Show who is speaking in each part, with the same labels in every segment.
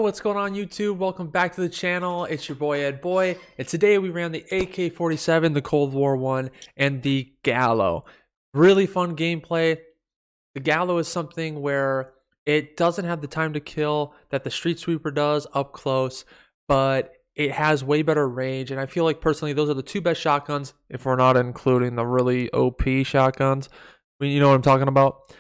Speaker 1: what's going on YouTube? Welcome back to the channel. It's your boy Ed Boy, and today we ran the AK-47, the Cold War one, and the Gallo. Really fun gameplay. The Gallo is something where it doesn't have the time to kill that the Street Sweeper does up close, but it has way better range, and I feel like personally those are the two best shotguns, if we're not including the really OP shotguns. You know what I'm talking about?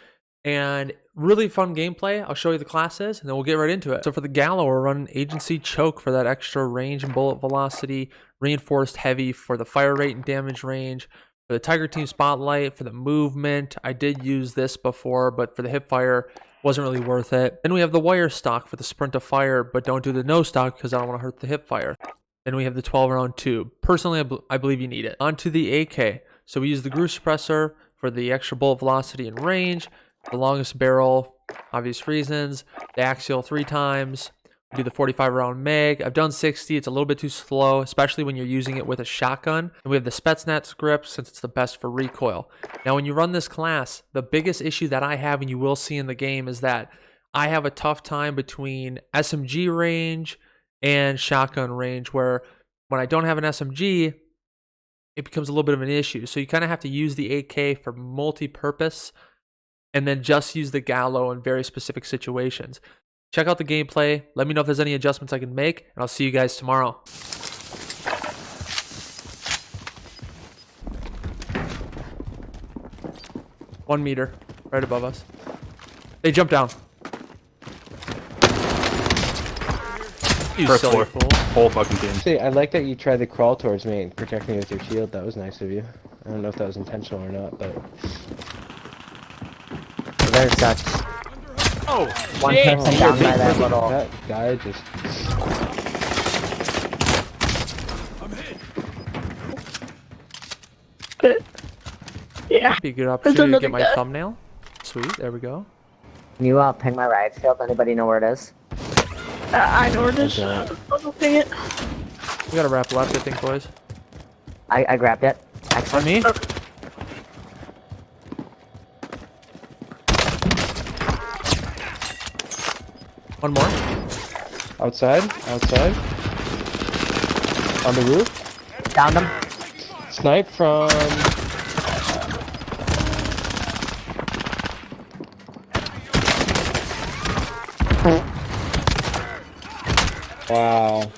Speaker 1: And really fun gameplay. I'll show you the classes and then we'll get right into it. So for the Gallo, we're running Agency Choke for that extra range and bullet velocity, Reinforced Heavy for the fire rate and damage range, for the Tiger Team Spotlight for the movement. I did use this before, but for the hip fire wasn't really worth it. Then we have the Wire Stock for the Sprint of Fire, but don't do the no stock because I don't want to hurt the hip fire. Then we have the 12 round tube. Personally, I believe you need it. On to the AK. So we use the Groove Suppressor for the extra bullet velocity and range, the longest barrel, obvious reasons, the axial 3 times, we do the 45 round mag. I've done 60, it's a little bit too slow, especially when you're using it with a shotgun. And we have the Spetsnaz grip since it's the best for recoil. Now when you run this class, the biggest issue that I have, and you will see in the game, is that I have a tough time between SMG range and shotgun range, where when I don't have an SMG, it becomes a little bit of an issue. So you kind of have to use the AK for multi-purpose and then just use the Gallo in very specific situations. Check out the gameplay. Let me know if there's any adjustments I can make, and I'll see you guys tomorrow. 1 meter, right above us. They jump down. You
Speaker 2: First
Speaker 1: silly
Speaker 2: floor.
Speaker 1: fool.
Speaker 2: Whole fucking team.
Speaker 3: See, I like that you tried to crawl towards me and protect me with your shield. That was nice of you. I don't know if that was intentional or not, but...
Speaker 4: There sucks.
Speaker 2: Oh,
Speaker 4: One person down by that little.
Speaker 3: That guy just...
Speaker 4: Yeah.
Speaker 1: Be a good opportunity to get my thumbnail. Sweet, there we go.
Speaker 4: Can you ping my riot shield? Anybody know where it is?
Speaker 5: I know where it is.
Speaker 3: Okay.
Speaker 5: I'll ping it.
Speaker 1: We got a wrap left, I think, boys.
Speaker 4: I grabbed it.
Speaker 1: On
Speaker 4: Excellent.
Speaker 1: me? One more.
Speaker 3: Outside? Outside? On the roof?
Speaker 4: Downed him.
Speaker 3: Snipe from... Wow.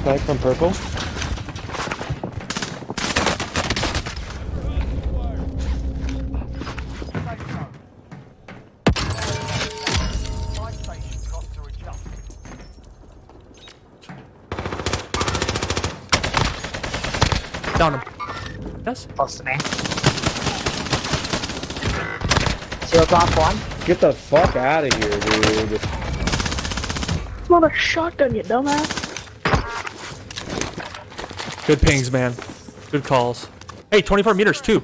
Speaker 3: Snipe from purple?
Speaker 1: Down him. Yes?
Speaker 4: Close to me. Shield's off one.
Speaker 3: Get the fuck out of here, dude.
Speaker 5: It's not a shotgun, you dumbass.
Speaker 1: Good pings, man. Good calls. Hey, 24 meters, too.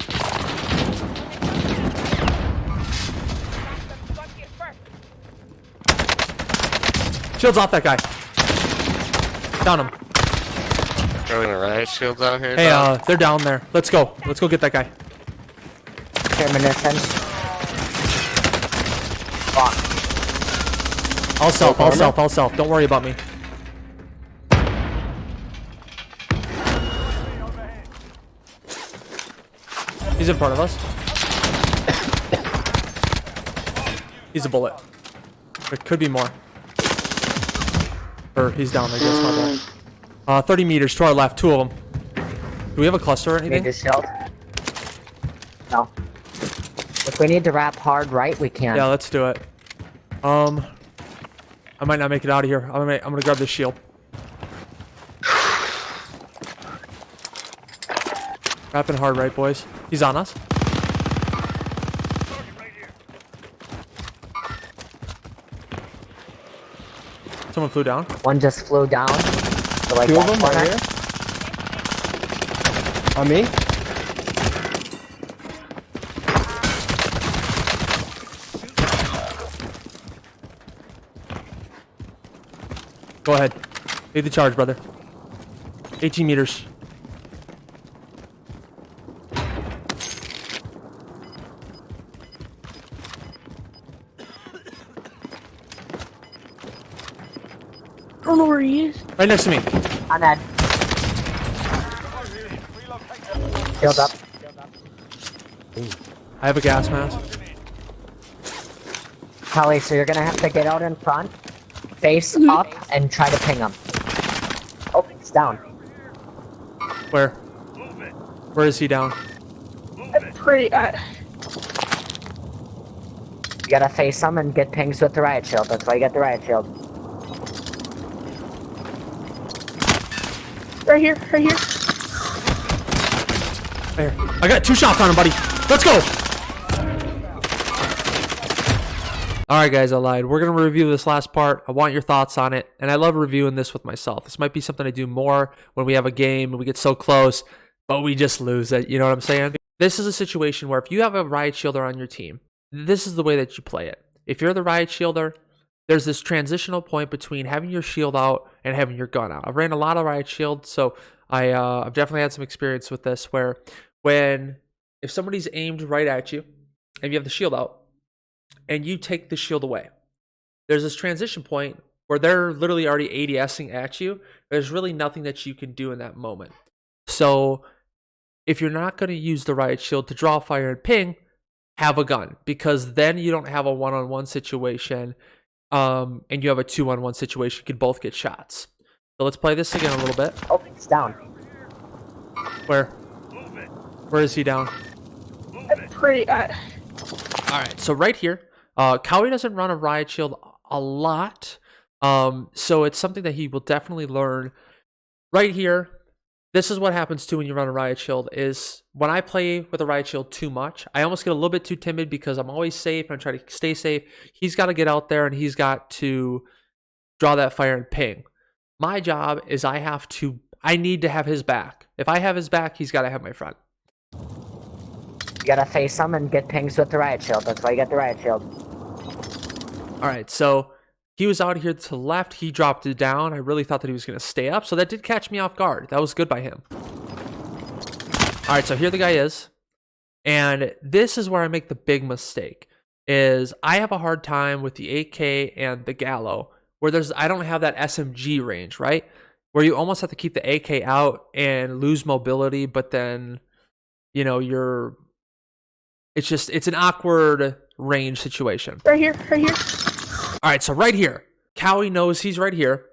Speaker 1: Shield's off that guy. Down him.
Speaker 2: throwing the riot shields out here.
Speaker 1: Hey, they're down there. Let's go. Let's go get that guy.
Speaker 4: Premonition. Fuck.
Speaker 1: I'll self, I'll self, I'll self. Don't worry about me. He's in front of us. He's a bullet. There could be more. Or he's down, I guess. My bad. 30 meters to our left, 2 of them. Do we have a cluster or
Speaker 4: Need
Speaker 1: anything?
Speaker 4: the shield. No. If we need to wrap hard right, we can.
Speaker 1: Yeah, let's do it. I might not make it out of here. I'm gonna grab this shield. Wrapping hard right, boys. He's on us. Someone flew down.
Speaker 4: One just flew down. To like
Speaker 3: 2 of
Speaker 4: that
Speaker 3: them
Speaker 4: corner.
Speaker 3: right here. On me?
Speaker 1: Go ahead. Lead the charge, brother. 18 meters.
Speaker 5: don't know where he is.
Speaker 1: Right next to me.
Speaker 4: I'm dead. Shield up.
Speaker 1: I have a gas mask.
Speaker 4: Kelly, so you're gonna have to get out in front, face up, and try to ping him. Oh, he's down.
Speaker 1: Where? Where is he down?
Speaker 5: Pretty.
Speaker 4: You gotta face him and get pings with the riot shield. That's why you get the riot shield.
Speaker 5: Right here. Right here.
Speaker 1: There. I got 2 shots on him, buddy. Let's go. All right, guys, I lied. We're going to review this last part. I want your thoughts on it. And I love reviewing this with myself. This might be something I do more when we have a game and we get so close, but we just lose it. You know what I'm saying? This is a situation where if you have a riot shielder on your team, this is the way that you play it. If you're the riot shielder, there's this transitional point between having your shield out and having your gun out. I've ran a lot of riot shields, so I've definitely had some experience with this where if somebody's aimed right at you and you have the shield out and you take the shield away, there's this transition point where they're literally already ADSing at you. There's really nothing that you can do in that moment. So if you're not going to use the riot shield to draw fire and ping, have a gun, because then you don't have a one-on-one situation and you have a 2-on-1 situation. You could both get shots. So let's play this again a little bit.
Speaker 4: Oh, he's down.
Speaker 1: Where is he down?
Speaker 5: Pretty.
Speaker 1: All right, so right here, Cowie doesn't run a riot shield a lot, so it's something that he will definitely learn. Right here, this is what happens too when you run a riot shield, is when I play with a riot shield too much, I almost get a little bit too timid because I'm always safe and I try to stay safe. He's got to get out there and he's got to draw that fire and ping. My job is I need to have his back. If I have his back, he's got to have my front.
Speaker 4: You gotta face him and get pings with the riot shield. That's why you get the riot shield.
Speaker 1: All right, so he was out here to the left. He dropped it down. I really thought that he was going to stay up, so that did catch me off guard. That was good by him. All right, so here the guy is. And this is where I make the big mistake, is I have a hard time with the AK and the Gallo, where I don't have that SMG range, right? Where you almost have to keep the AK out and lose mobility, but then, you know, it's an awkward range situation.
Speaker 5: Right here. Right here.
Speaker 1: All right, so right here, Cowie knows he's right here,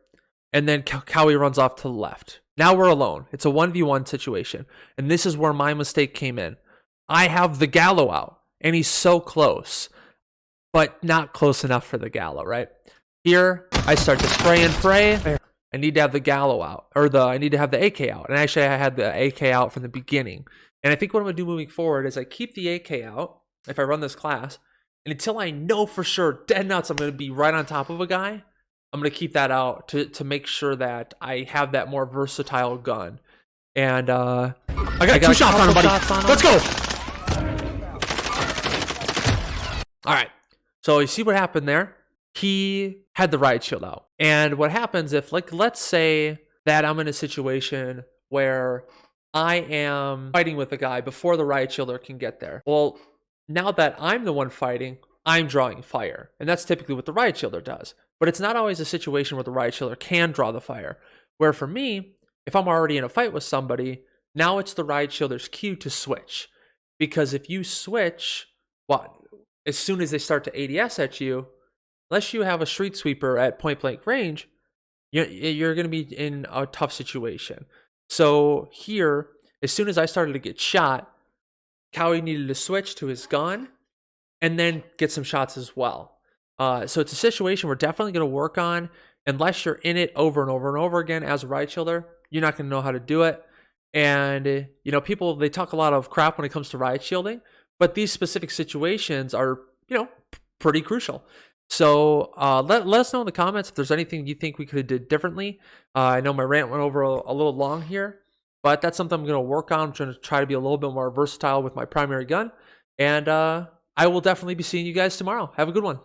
Speaker 1: and then Cowie runs off to the left. Now we're alone. It's a 1v1 situation, and this is where my mistake came in. I have the Gallo out, and he's so close, but not close enough for the Gallo, right? Here, I start to spray and pray. I need to have the Gallo out, I need to have the AK out, and actually I had the AK out from the beginning. And I think what I'm going to do moving forward is I keep the AK out if I run this class, and until I know for sure, dead nuts, I'm going to be right on top of a guy, I'm going to keep that out to make sure that I have that more versatile gun. And I got 2 shots on him, buddy. Let's go! All right, so you see what happened there? He had the riot shield out. And what happens if, like, let's say that I'm in a situation where I am fighting with a guy before the riot shielder can get there. Well, now that I'm the one fighting, I'm drawing fire. And that's typically what the riot shielder does. But it's not always a situation where the riot shielder can draw the fire. Where for me, if I'm already in a fight with somebody, now it's the riot shielder's cue to switch. Because if you switch, as soon as they start to ADS at you, unless you have a street sweeper at point blank range, you're going to be in a tough situation. So here, as soon as I started to get shot, Cowie needed to switch to his gun and then get some shots as well. So it's a situation we're definitely going to work on. Unless you're in it over and over and over again as a riot shielder, you're not going to know how to do it. And, you know, people, they talk a lot of crap when it comes to riot shielding, but these specific situations are, you know, pretty crucial. So let us know in the comments if there's anything you think we could have did differently. I know my rant went over a little long here, but that's something I'm going to work on. I'm trying to try to be a little bit more versatile with my primary gun. And I will definitely be seeing you guys tomorrow. Have a good one.